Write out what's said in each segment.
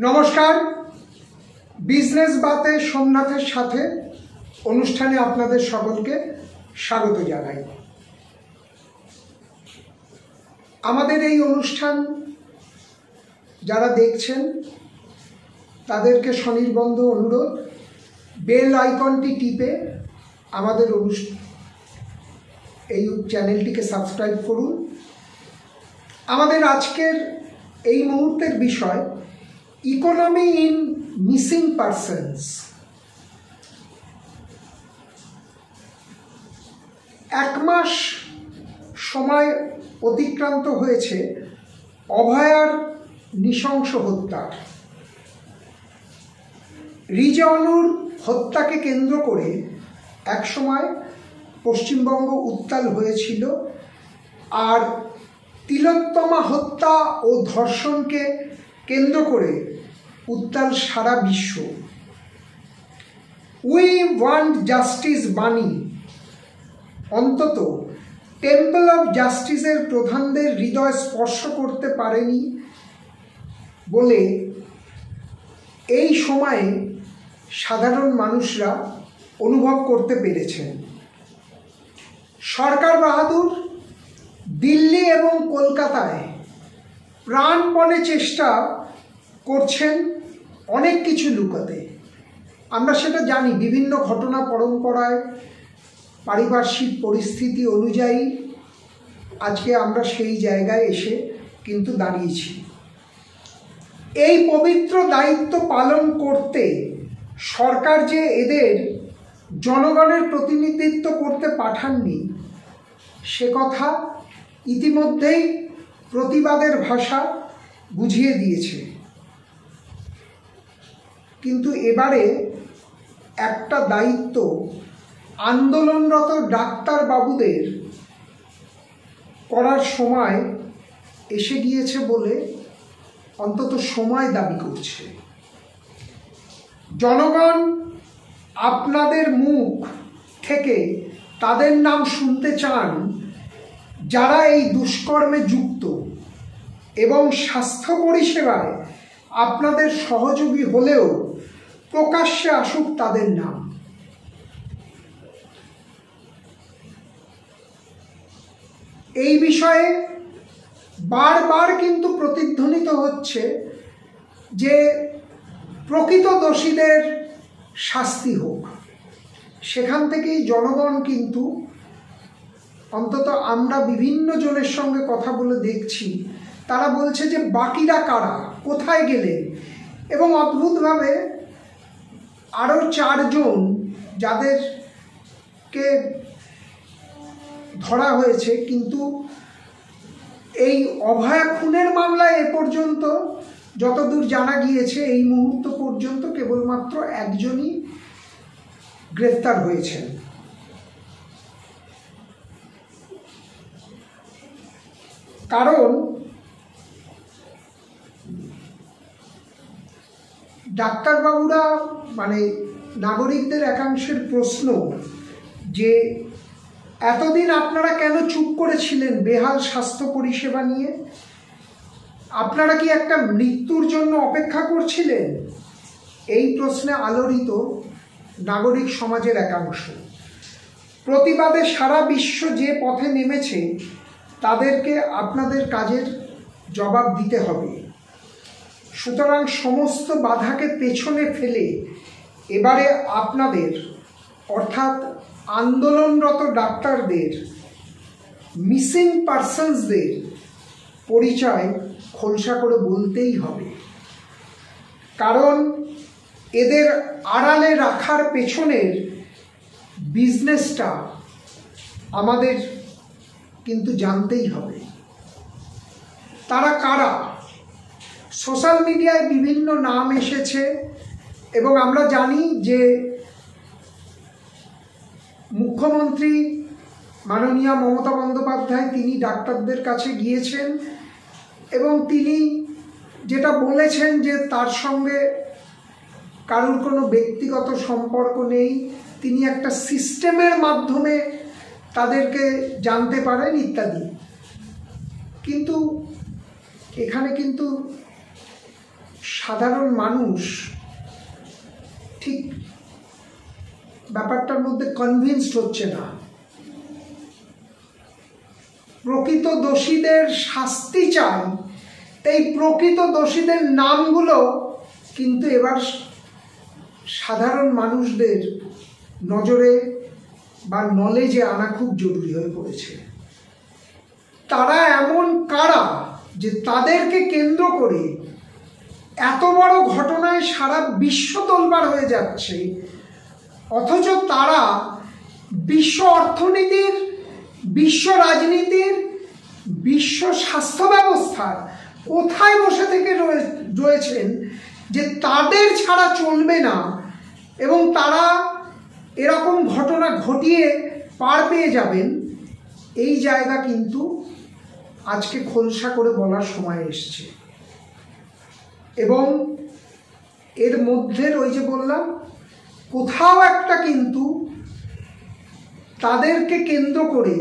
নমস্কার, বিজনেস বাতে সোমনাথের সাথে অনুষ্ঠানে আপনাদের সকলকে স্বাগত জানাই। আমাদের এই অনুষ্ঠান যারা দেখছেন তাদেরকে সনির্বন্ধ অনুরোধ, বেল আইকনটি টিপে আমাদের এই চ্যানেলটিকে সাবস্ক্রাইব করুন। আমাদের আজকের এই মুহূর্তের বিষয় ইকোনমি ইন মিসিং পারসনস। এক মাস সময় অতিক্রান্ত হয়েছে অভয়ার নৃশংস হত্যার। রিজওয়ানুর হত্যাকে কেন্দ্র করে একসময় পশ্চিমবঙ্গ উত্তাল হয়েছিল, আর তিলোত্তমা হত্যা ও ধর্ষণকে কেন্দ্র করে উত্তাল সারা বিশ্ব। উই ওয়ান্ট জাস্টিস বাণী অন্তত টেম্পল অফ জাস্টিসের প্রধানদের হৃদয় স্পর্শ করতে পারেনি বলে এই সময়ে সাধারণ মানুষরা অনুভব করতে পেরেছেন। সরকার বাহাদুর দিল্লি এবং কলকাতায় প্রাণপণে চেষ্টা করছেন অনেক কিছু লুকাতে। আমরা সেটা জানি, বিভিন্ন ঘটনা পরম্পরায় পারিপার্শ্বিক পরিস্থিতি অনুযায়ী আজকে আমরা সেই জায়গায় এসে কিন্তু দাঁড়িয়েছি। এই পবিত্র দায়িত্ব পালন করতে সরকার যে এদের জনগণের প্রতিনিধিত্ব করতে পাঠাননি সে কথা ইতিমধ্যেই প্রতিবাদের ভাষা বুঝিয়ে দিয়েছে। কিন্তু এবারে একটা দায়িত্ব আন্দোলনরত ডাক্তার বাবুদের করার সময় এসে গিয়েছে বলে অন্তত সময় দাবি করছে। জনগণ আপনাদের মুখ থেকে তাদের নাম শুনতে চান যারা এই দুষ্কর্মে যুক্ত, এবং স্বাস্থ্য পরিষেবায় আপনাদের সহযোগী হলেও প্রকাশ্যে আসুক তাদের নাম। এই বিষয়ে বারবার কিন্তু প্রতিধ্বনিত হচ্ছে যে প্রকৃত দোষীদের শাস্তি হোক। সেখান থেকেই জনগণ কিন্তু, অন্তত আমরা বিভিন্ন জনের সঙ্গে কথা বলে দেখছি, তারা বলছে যে বাকিরা কারা, কোথায় গেলেন। এবং অদ্ভুতভাবে আরও 4 জন যাদেরকে ধরা হয়েছে, কিন্তু এই অভয়া খুনের মামলায় এ পর্যন্ত যতদূর জানা গিয়েছে এই মুহূর্ত পর্যন্ত কেবলমাত্র একজনই গ্রেফতার হয়েছেন। কারণ ডাক্তারবাবুরা, মানে নাগরিকদের একাংশের প্রশ্ন যে এতদিন আপনারা কেন চুপ করেছিলেন বেহাল স্বাস্থ্য পরিষেবা নিয়ে? আপনারা কি একটা মৃত্যুর জন্য অপেক্ষা করছিলেন? এই প্রশ্নে আলোড়িত নাগরিক সমাজের একাংশ। প্রতিবাদে সারা বিশ্ব যে পথে নেমেছে তাদেরকে আপনাদের কাজের জবাব দিতে হবে। সুতরাং সমস্ত বাধাকে পেছনে ফেলে এবারে আপনাদের, অর্থাৎ আন্দোলনরত ডাক্তারদের, মিসিং পারসনসদের পরিচয় খোলসা করে বলতেই হবে। কারণ এদের আড়ালে রাখার পেছনের বিজনেসটা আমাদের কিন্তু জানতেই হবে। তারা কারা? সোশ্যাল মিডিয়ায় বিভিন্ন নাম এসেছে এবং আমরা জানি যে মুখ্যমন্ত্রী মাননীয়া মমতা বন্দ্যোপাধ্যায় তিনি ডাক্তারদের কাছে গিয়েছেন এবং তিনি যেটা বলেছেন যে তার সঙ্গে কারোর কোনো ব্যক্তিগত সম্পর্ক নেই, তিনি একটা সিস্টেমের মাধ্যমে তাদেরকে জানতে পারেন ইত্যাদি। কিন্তু এখানে কিন্তু সাধারণ মানুষ ঠিক ব্যাপারটার মধ্যে কনভিন্সড হচ্ছে না। প্রকৃত দোষীদের শাস্তি চাই, এই প্রকৃত দোষীদের নামগুলো কিন্তু এবার সাধারণ মানুষদের নজরে বা নলেজে আনা খুব জরুরি হয়ে পড়েছে। তারা এমন কারা যে তাদেরকে কেন্দ্র করে এত বড় ঘটনায় সারা বিশ্ব তোলপাড় হয়ে যাচ্ছে, অথচ তারা বিশ্ব অর্থনীতির, বিশ্ব রাজনীতির, বিশ্ব স্বাস্থ্য ব্যবস্থার কোথায় বসে থেকে রয়েছেন যে তাদের ছাড়া চলবে না এবং তারা এরকম ঘটনা ঘটিয়ে পার পেয়ে যাবেন। এই জায়গা কিন্তু আজকে খোলসা করে বলার সময় এসছে। এবং এর মধ্যে ওই যে বললাম, কোথাও একটা কিন্তু তাদেরকে কেন্দ্র করে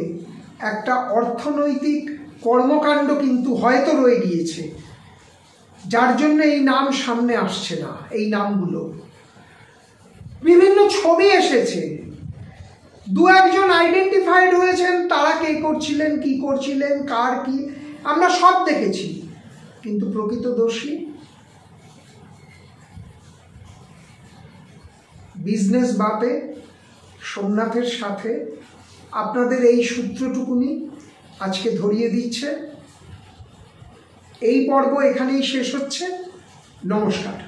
একটা অর্থনৈতিক কর্মকাণ্ড কিন্তু হয়তো রয়ে গিয়েছে, যার জন্য এই নাম সামনে আসছে না। এই নামগুলো বিভিন্ন ছবি এসেছে, দু একজন আইডেন্টিফাইড হয়েছেন, তারা কে করছিলেন, কি করছিলেন, কার কি, আমরা সব দেখেছি। কিন্তু প্রকৃত দোষী বিজনেস বাপে সোমনাথের সাথে আপনাদের এই সূত্রটুকুনি আজকে ধরিয়ে দিচ্ছে। এই পর্ব এখানেই শেষ হচ্ছে। নমস্কার।